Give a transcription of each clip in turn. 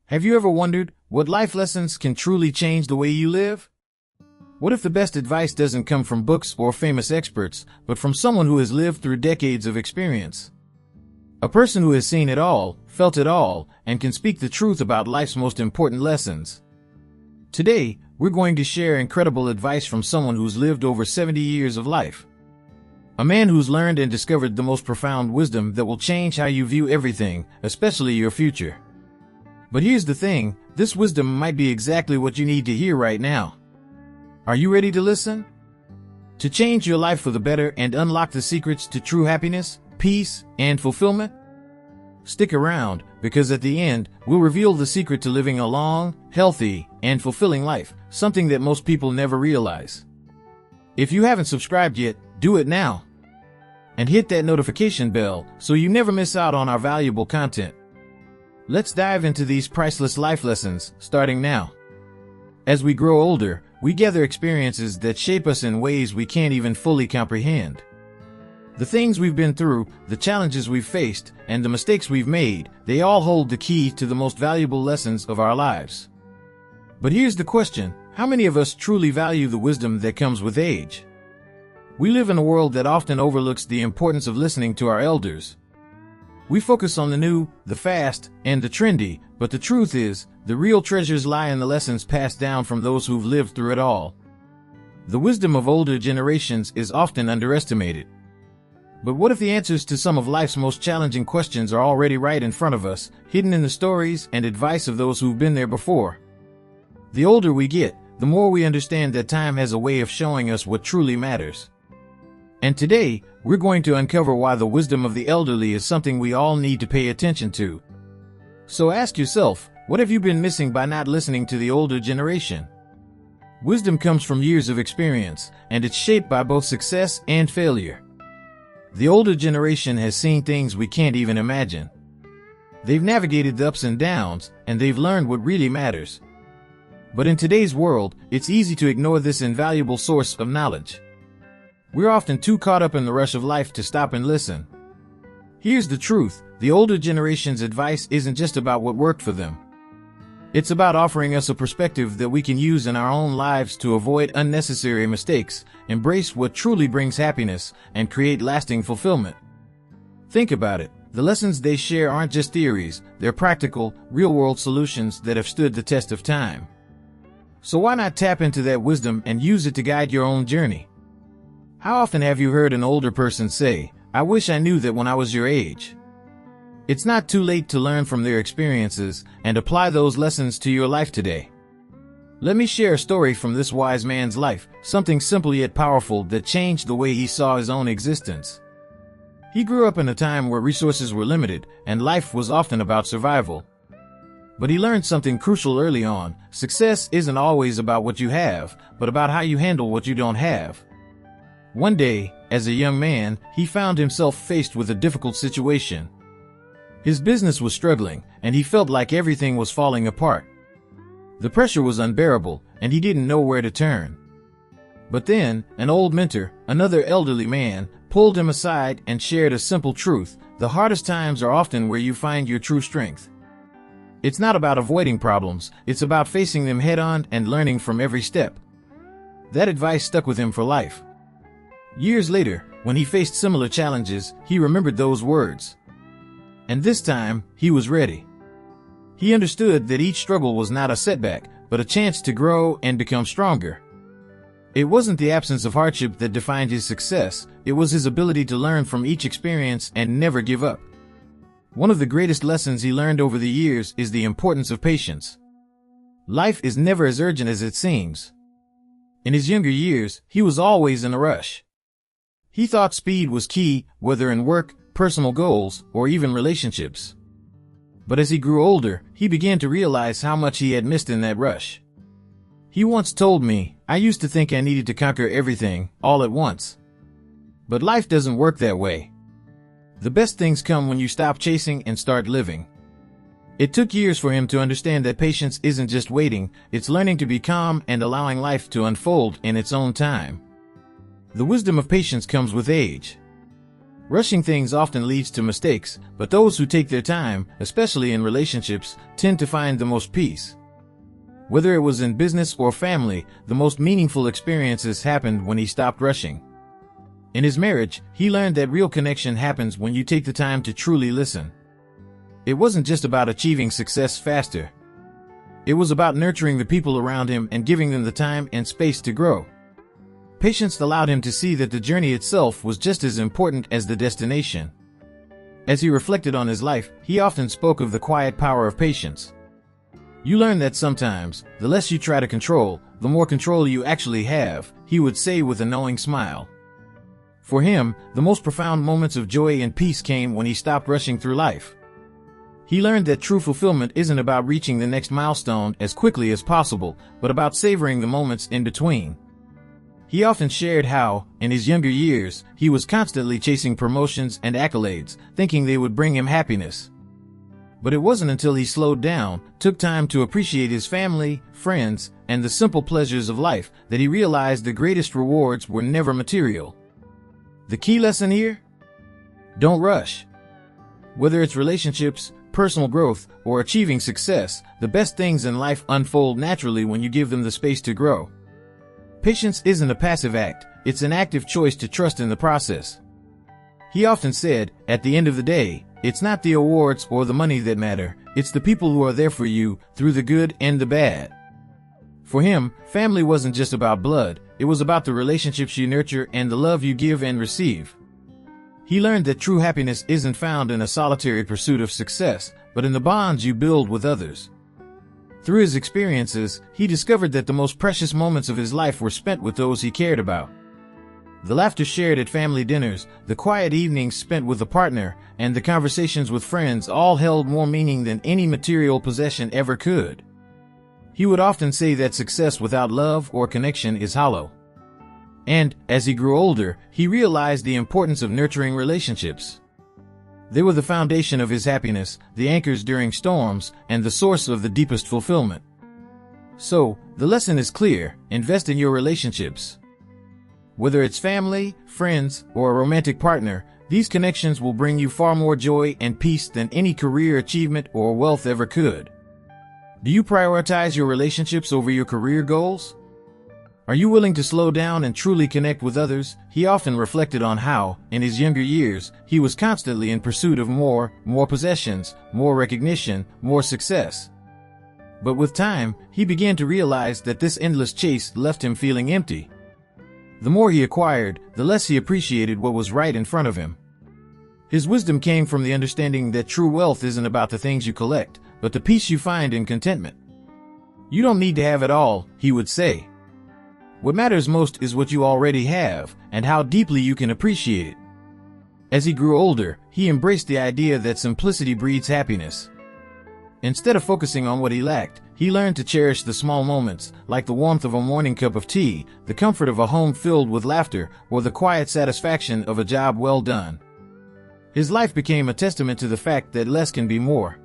Have you ever wondered what life lessons can truly change the way you live? What if the best advice doesn't come from books or famous experts, but from someone who has lived through decades of experience? A person who has seen it all, felt it all, and can speak the truth about life's most important lessons. Today, we're going to share incredible advice from someone who's lived over 70 years of life. A man who's learned and discovered the most profound wisdom that will change how you view everything, especially your future. But here's the thing, this wisdom might be exactly what you need to hear right now. Are you ready to listen? To change your life for the better and unlock the secrets to true happiness, peace, and fulfillment? Stick around, because at the end, we'll reveal the secret to living a long, healthy, and fulfilling life, something that most people never realize. If you haven't subscribed yet, do it now. And hit that notification bell so you never miss out on our valuable content. Let's dive into these priceless life lessons, starting now. As we grow older, we gather experiences that shape us in ways we can't even fully comprehend. The things we've been through, the challenges we've faced, and the mistakes we've made, they all hold the key to the most valuable lessons of our lives. But here's the question, how many of us truly value the wisdom that comes with age? We live in a world that often overlooks the importance of listening to our elders. We focus on the new, the fast, and the trendy, but the truth is, the real treasures lie in the lessons passed down from those who've lived through it all. The wisdom of older generations is often underestimated. But what if the answers to some of life's most challenging questions are already right in front of us, hidden in the stories and advice of those who've been there before? The older we get, the more we understand that time has a way of showing us what truly matters. And today, we're going to uncover why the wisdom of the elderly is something we all need to pay attention to. So ask yourself, what have you been missing by not listening to the older generation? Wisdom comes from years of experience, and it's shaped by both success and failure. The older generation has seen things we can't even imagine. They've navigated the ups and downs, and they've learned what really matters. But in today's world, it's easy to ignore this invaluable source of knowledge. We're often too caught up in the rush of life to stop and listen. Here's the truth, the older generation's advice isn't just about what worked for them. It's about offering us a perspective that we can use in our own lives to avoid unnecessary mistakes, embrace what truly brings happiness, and create lasting fulfillment. Think about it, the lessons they share aren't just theories, they're practical, real-world solutions that have stood the test of time. So why not tap into that wisdom and use it to guide your own journey? How often have you heard an older person say, "I wish I knew that when I was your age"? It's not too late to learn from their experiences and apply those lessons to your life today. Let me share a story from this wise man's life, something simple yet powerful that changed the way he saw his own existence. He grew up in a time where resources were limited and life was often about survival. But he learned something crucial early on, success isn't always about what you have, but about how you handle what you don't have. One day, as a young man, he found himself faced with a difficult situation. His business was struggling, and he felt like everything was falling apart. The pressure was unbearable, and he didn't know where to turn. But then, an old mentor, another elderly man, pulled him aside and shared a simple truth: the hardest times are often where you find your true strength. It's not about avoiding problems, it's about facing them head-on and learning from every step. That advice stuck with him for life. Years later, when he faced similar challenges, he remembered those words. And this time, he was ready. He understood that each struggle was not a setback, but a chance to grow and become stronger. It wasn't the absence of hardship that defined his success, it was his ability to learn from each experience and never give up. One of the greatest lessons he learned over the years is the importance of patience. Life is never as urgent as it seems. In his younger years, he was always in a rush. He thought speed was key, whether in work, personal goals, or even relationships. But as he grew older, he began to realize how much he had missed in that rush. He once told me, "I used to think I needed to conquer everything, all at once. But life doesn't work that way. The best things come when you stop chasing and start living." It took years for him to understand that patience isn't just waiting, it's learning to be calm and allowing life to unfold in its own time. The wisdom of patience comes with age. Rushing things often leads to mistakes, but those who take their time, especially in relationships, tend to find the most peace. Whether it was in business or family, the most meaningful experiences happened when he stopped rushing. In his marriage, he learned that real connection happens when you take the time to truly listen. It wasn't just about achieving success faster. It was about nurturing the people around him and giving them the time and space to grow. Patience allowed him to see that the journey itself was just as important as the destination. As he reflected on his life, he often spoke of the quiet power of patience. You learn that sometimes, the less you try to control, the more control you actually have, he would say with a knowing smile. For him, the most profound moments of joy and peace came when he stopped rushing through life. He learned that true fulfillment isn't about reaching the next milestone as quickly as possible, but about savoring the moments in between. He often shared how, in his younger years, he was constantly chasing promotions and accolades, thinking they would bring him happiness. But it wasn't until he slowed down, took time to appreciate his family, friends, and the simple pleasures of life that he realized the greatest rewards were never material. The key lesson here? Don't rush. Whether it's relationships, personal growth, or achieving success, the best things in life unfold naturally when you give them the space to grow. Patience isn't a passive act, it's an active choice to trust in the process. He often said, at the end of the day, it's not the awards or the money that matter, it's the people who are there for you, through the good and the bad. For him, family wasn't just about blood, it was about the relationships you nurture and the love you give and receive. He learned that true happiness isn't found in a solitary pursuit of success, but in the bonds you build with others. Through his experiences, he discovered that the most precious moments of his life were spent with those he cared about. The laughter shared at family dinners, the quiet evenings spent with a partner, and the conversations with friends all held more meaning than any material possession ever could. He would often say that success without love or connection is hollow. And, as he grew older, he realized the importance of nurturing relationships. They were the foundation of his happiness, the anchors during storms, and the source of the deepest fulfillment. So, the lesson is clear: invest in your relationships. Whether it's family, friends, or a romantic partner, these connections will bring you far more joy and peace than any career achievement or wealth ever could. Do you prioritize your relationships over your career goals? Are you willing to slow down and truly connect with others? He often reflected on how, in his younger years, he was constantly in pursuit of more possessions, more recognition, more success. But with time, he began to realize that this endless chase left him feeling empty. The more he acquired, the less he appreciated what was right in front of him. His wisdom came from the understanding that true wealth isn't about the things you collect, but the peace you find in contentment. You don't need to have it all, he would say. What matters most is what you already have, and how deeply you can appreciate it. As he grew older, he embraced the idea that simplicity breeds happiness. Instead of focusing on what he lacked, he learned to cherish the small moments, like the warmth of a morning cup of tea, the comfort of a home filled with laughter, or the quiet satisfaction of a job well done. His life became a testament to the fact that less can be more.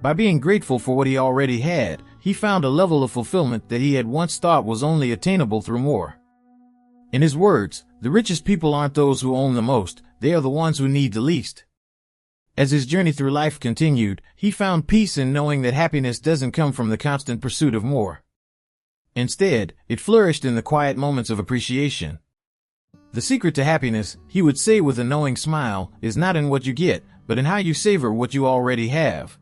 By being grateful for what he already had, he found a level of fulfillment that he had once thought was only attainable through more. In his words, the richest people aren't those who own the most, they are the ones who need the least. As his journey through life continued, he found peace in knowing that happiness doesn't come from the constant pursuit of more. Instead, it flourished in the quiet moments of appreciation. The secret to happiness, he would say with a knowing smile, is not in what you get, but in how you savor what you already have.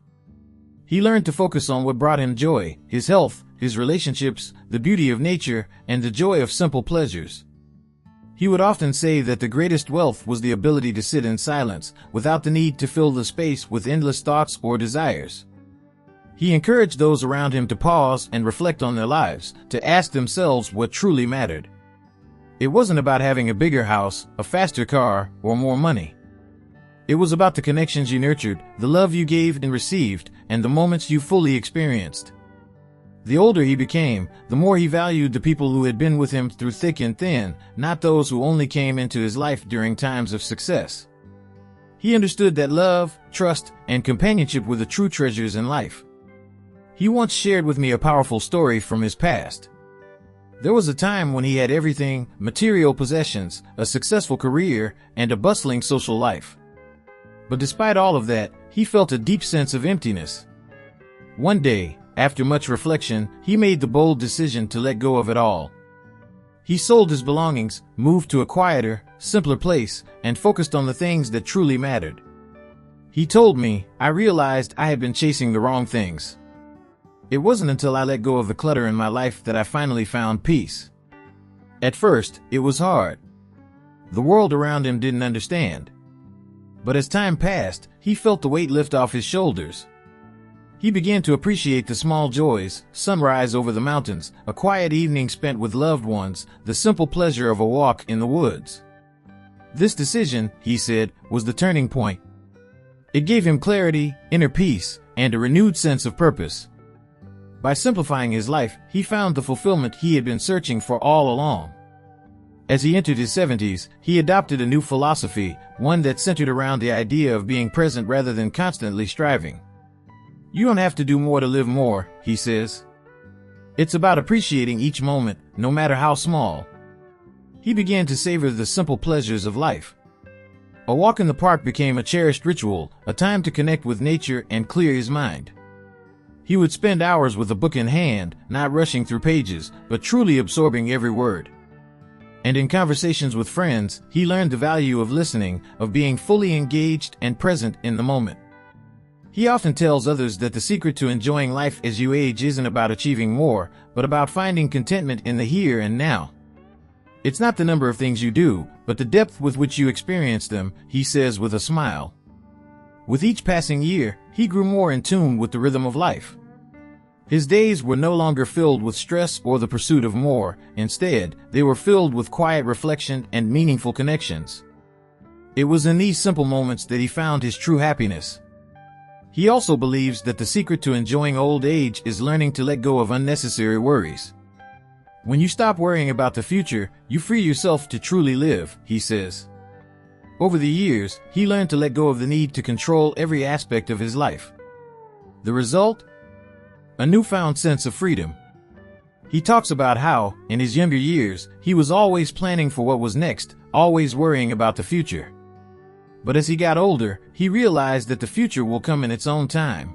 He learned to focus on what brought him joy: his health, his relationships, the beauty of nature, and the joy of simple pleasures. He would often say that the greatest wealth was the ability to sit in silence, without the need to fill the space with endless thoughts or desires. He encouraged those around him to pause and reflect on their lives, to ask themselves what truly mattered. It wasn't about having a bigger house, a faster car, or more money. It was about the connections you nurtured, the love you gave and received, and the moments you fully experienced. The older he became, the more he valued the people who had been with him through thick and thin, not those who only came into his life during times of success. He understood that love, trust, and companionship were the true treasures in life. He once shared with me a powerful story from his past. There was a time when he had everything: material possessions, a successful career, and a bustling social life. But despite all of that, he felt a deep sense of emptiness. One day, after much reflection, he made the bold decision to let go of it all. He sold his belongings, moved to a quieter, simpler place, and focused on the things that truly mattered. He told me, "I realized I had been chasing the wrong things. It wasn't until I let go of the clutter in my life that I finally found peace." At first, it was hard. The world around him didn't understand. But as time passed, he felt the weight lift off his shoulders. He began to appreciate the small joys: sunrise over the mountains, a quiet evening spent with loved ones, the simple pleasure of a walk in the woods. This decision, he said, was the turning point. It gave him clarity, inner peace, and a renewed sense of purpose. By simplifying his life, he found the fulfillment he had been searching for all along. As he entered his 70s, he adopted a new philosophy, one that centered around the idea of being present rather than constantly striving. "You don't have to do more to live more," he says. "It's about appreciating each moment, no matter how small." He began to savor the simple pleasures of life. A walk in the park became a cherished ritual, a time to connect with nature and clear his mind. He would spend hours with a book in hand, not rushing through pages, but truly absorbing every word. And in conversations with friends, he learned the value of listening, of being fully engaged and present in the moment. He often tells others that the secret to enjoying life as you age isn't about achieving more, but about finding contentment in the here and now. "It's not the number of things you do, but the depth with which you experience them," he says with a smile. With each passing year, he grew more in tune with the rhythm of life. His days were no longer filled with stress or the pursuit of more. Instead, they were filled with quiet reflection and meaningful connections. It was in these simple moments that he found his true happiness. He also believes that the secret to enjoying old age is learning to let go of unnecessary worries. "When you stop worrying about the future, you free yourself to truly live," he says. Over the years, he learned to let go of the need to control every aspect of his life. The result? A newfound sense of freedom. He talks about how, in his younger years, he was always planning for what was next, always worrying about the future. But as he got older, he realized that the future will come in its own time.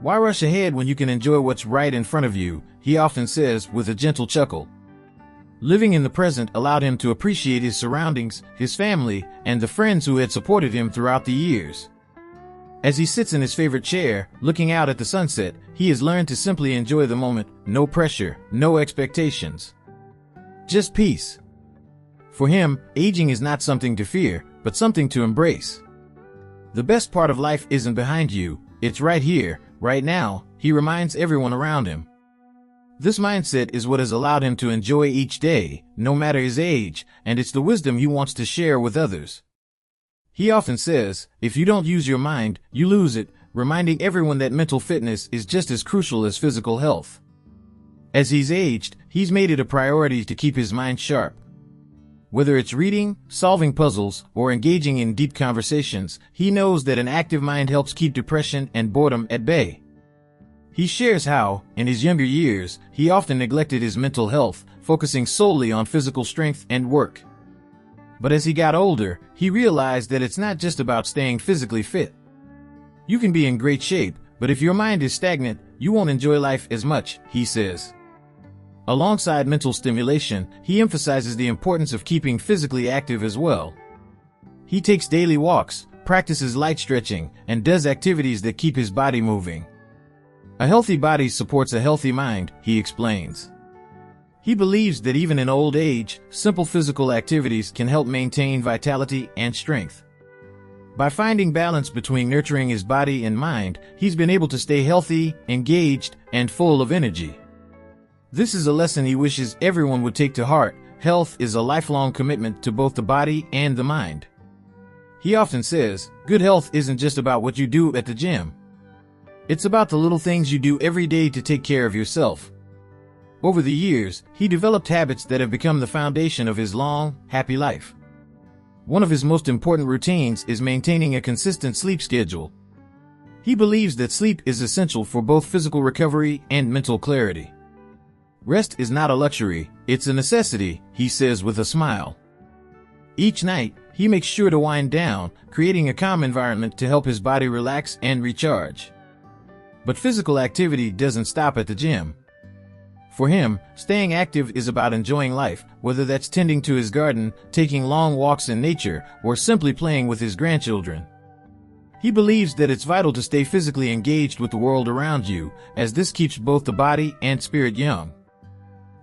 "Why rush ahead when you can enjoy what's right in front of you?" he often says with a gentle chuckle. Living in the present allowed him to appreciate his surroundings, his family, and the friends who had supported him throughout the years. As he sits in his favorite chair, looking out at the sunset, he has learned to simply enjoy the moment: no pressure, no expectations. Just peace. For him, aging is not something to fear, but something to embrace. The best part of life isn't behind you, it's right here, right now, he reminds everyone around him. This mindset is what has allowed him to enjoy each day, no matter his age, and it's the wisdom he wants to share with others. He often says, "If you don't use your mind, you lose it," reminding everyone that mental fitness is just as crucial as physical health. As he's aged, he's made it a priority to keep his mind sharp. Whether it's reading, solving puzzles, or engaging in deep conversations, he knows that an active mind helps keep depression and boredom at bay. He shares how, in his younger years, he often neglected his mental health, focusing solely on physical strength and work. But as he got older, he realized that it's not just about staying physically fit. You can be in great shape, but if your mind is stagnant, you won't enjoy life as much, he says. Alongside mental stimulation, he emphasizes the importance of keeping physically active as well. He takes daily walks, practices light stretching, and does activities that keep his body moving. "A healthy body supports a healthy mind," he explains. He believes that even in old age, simple physical activities can help maintain vitality and strength. By finding balance between nurturing his body and mind, he's been able to stay healthy, engaged, and full of energy. This is a lesson he wishes everyone would take to heart. Health is a lifelong commitment to both the body and the mind. He often says, good health isn't just about what you do at the gym. It's about the little things you do every day to take care of yourself. Over the years, he developed habits that have become the foundation of his long, happy life. One of his most important routines is maintaining a consistent sleep schedule. He believes that sleep is essential for both physical recovery and mental clarity. Rest is not a luxury, it's a necessity, he says with a smile. Each night, he makes sure to wind down, creating a calm environment to help his body relax and recharge. But physical activity doesn't stop at the gym. For him, staying active is about enjoying life, whether that's tending to his garden, taking long walks in nature, or simply playing with his grandchildren. He believes that it's vital to stay physically engaged with the world around you, as this keeps both the body and spirit young.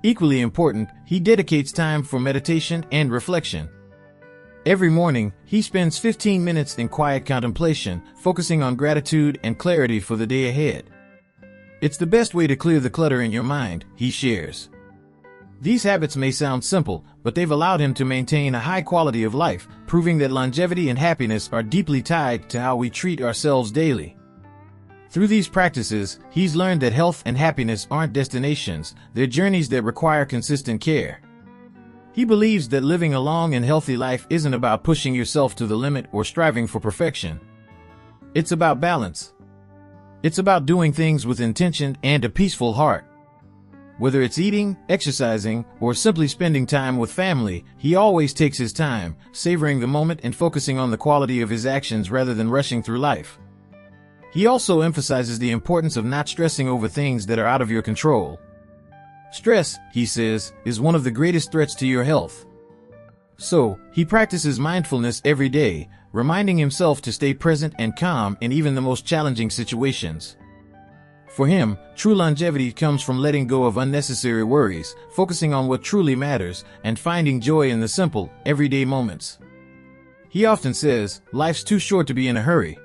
Equally important, he dedicates time for meditation and reflection. Every morning, he spends 15 minutes in quiet contemplation, focusing on gratitude and clarity for the day ahead. It's the best way to clear the clutter in your mind, he shares. These habits may sound simple, but they've allowed him to maintain a high quality of life, proving that longevity and happiness are deeply tied to how we treat ourselves daily. Through these practices, he's learned that health and happiness aren't destinations, they're journeys that require consistent care. He believes that living a long and healthy life isn't about pushing yourself to the limit or striving for perfection. It's about balance. It's about doing things with intention and a peaceful heart. Whether it's eating, exercising, or simply spending time with family, he always takes his time, savoring the moment and focusing on the quality of his actions rather than rushing through life. He also emphasizes the importance of not stressing over things that are out of your control. Stress, he says, is one of the greatest threats to your health. So, he practices mindfulness every day, reminding himself to stay present and calm in even the most challenging situations. For him, true longevity comes from letting go of unnecessary worries, focusing on what truly matters, and finding joy in the simple, everyday moments. He often says, life's too short to be in a hurry.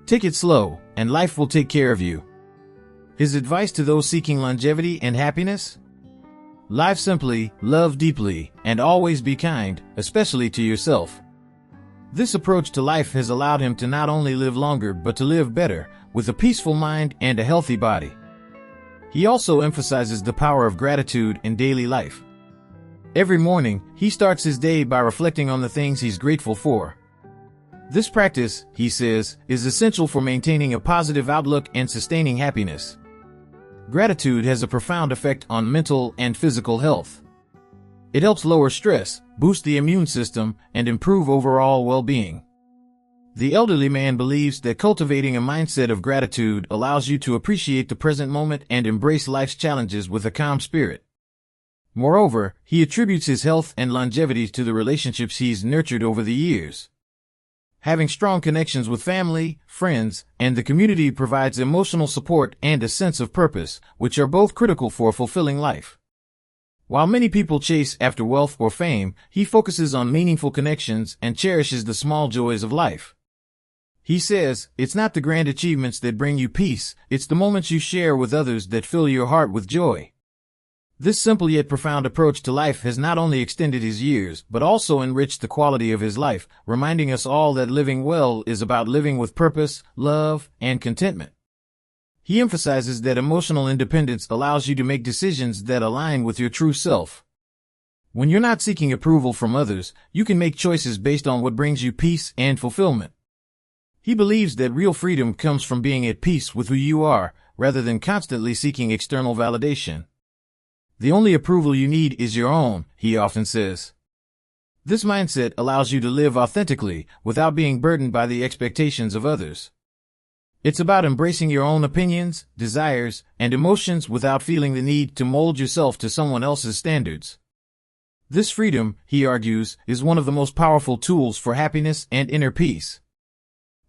Take it slow, and life will take care of you. His advice to those seeking longevity and happiness? Live simply, love deeply, and always be kind, especially to yourself. This approach to life has allowed him to not only live longer but to live better, with a peaceful mind and a healthy body. He also emphasizes the power of gratitude in daily life. Every morning, he starts his day by reflecting on the things he's grateful for. This practice, he says, is essential for maintaining a positive outlook and sustaining happiness. Gratitude has a profound effect on mental and physical health. It helps lower stress, boost the immune system, and improve overall well-being. The elderly man believes that cultivating a mindset of gratitude allows you to appreciate the present moment and embrace life's challenges with a calm spirit. Moreover, he attributes his health and longevity to the relationships he's nurtured over the years. Having strong connections with family, friends, and the community provides emotional support and a sense of purpose, which are both critical for a fulfilling life. While many people chase after wealth or fame, he focuses on meaningful connections and cherishes the small joys of life. He says, it's not the grand achievements that bring you peace, it's the moments you share with others that fill your heart with joy. This simple yet profound approach to life has not only extended his years, but also enriched the quality of his life, reminding us all that living well is about living with purpose, love, and contentment. He emphasizes that emotional independence allows you to make decisions that align with your true self. When you're not seeking approval from others, you can make choices based on what brings you peace and fulfillment. He believes that real freedom comes from being at peace with who you are, rather than constantly seeking external validation. The only approval you need is your own, he often says. This mindset allows you to live authentically, without being burdened by the expectations of others. It's about embracing your own opinions, desires, and emotions without feeling the need to mold yourself to someone else's standards. This freedom, he argues, is one of the most powerful tools for happiness and inner peace.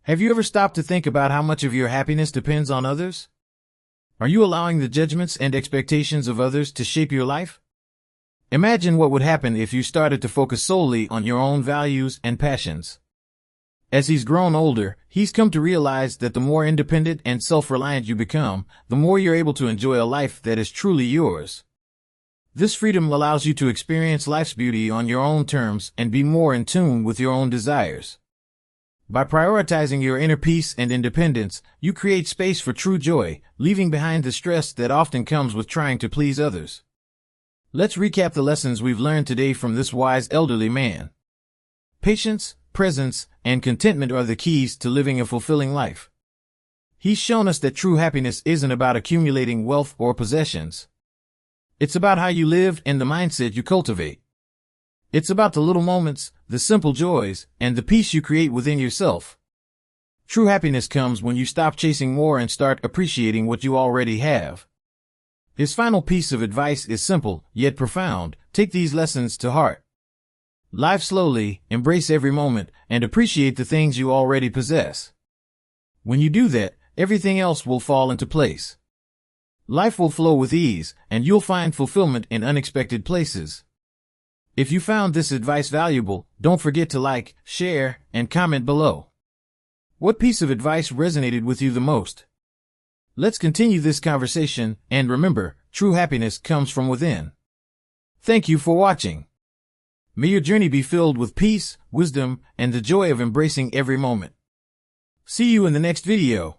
Have you ever stopped to think about how much of your happiness depends on others? Are you allowing the judgments and expectations of others to shape your life? Imagine what would happen if you started to focus solely on your own values and passions. As he's grown older, he's come to realize that the more independent and self-reliant you become, the more you're able to enjoy a life that is truly yours. This freedom allows you to experience life's beauty on your own terms and be more in tune with your own desires. By prioritizing your inner peace and independence, you create space for true joy, leaving behind the stress that often comes with trying to please others. Let's recap the lessons we've learned today from this wise elderly man. Patience, presence, and contentment are the keys to living a fulfilling life. He's shown us that true happiness isn't about accumulating wealth or possessions. It's about how you live and the mindset you cultivate. It's about the little moments, the simple joys, and the peace you create within yourself. True happiness comes when you stop chasing more and start appreciating what you already have. His final piece of advice is simple, yet profound. Take these lessons to heart. Live slowly, embrace every moment, and appreciate the things you already possess. When you do that, everything else will fall into place. Life will flow with ease, and you'll find fulfillment in unexpected places. If you found this advice valuable, don't forget to like, share, and comment below. What piece of advice resonated with you the most? Let's continue this conversation, and remember, true happiness comes from within. Thank you for watching. May your journey be filled with peace, wisdom, and the joy of embracing every moment. See you in the next video.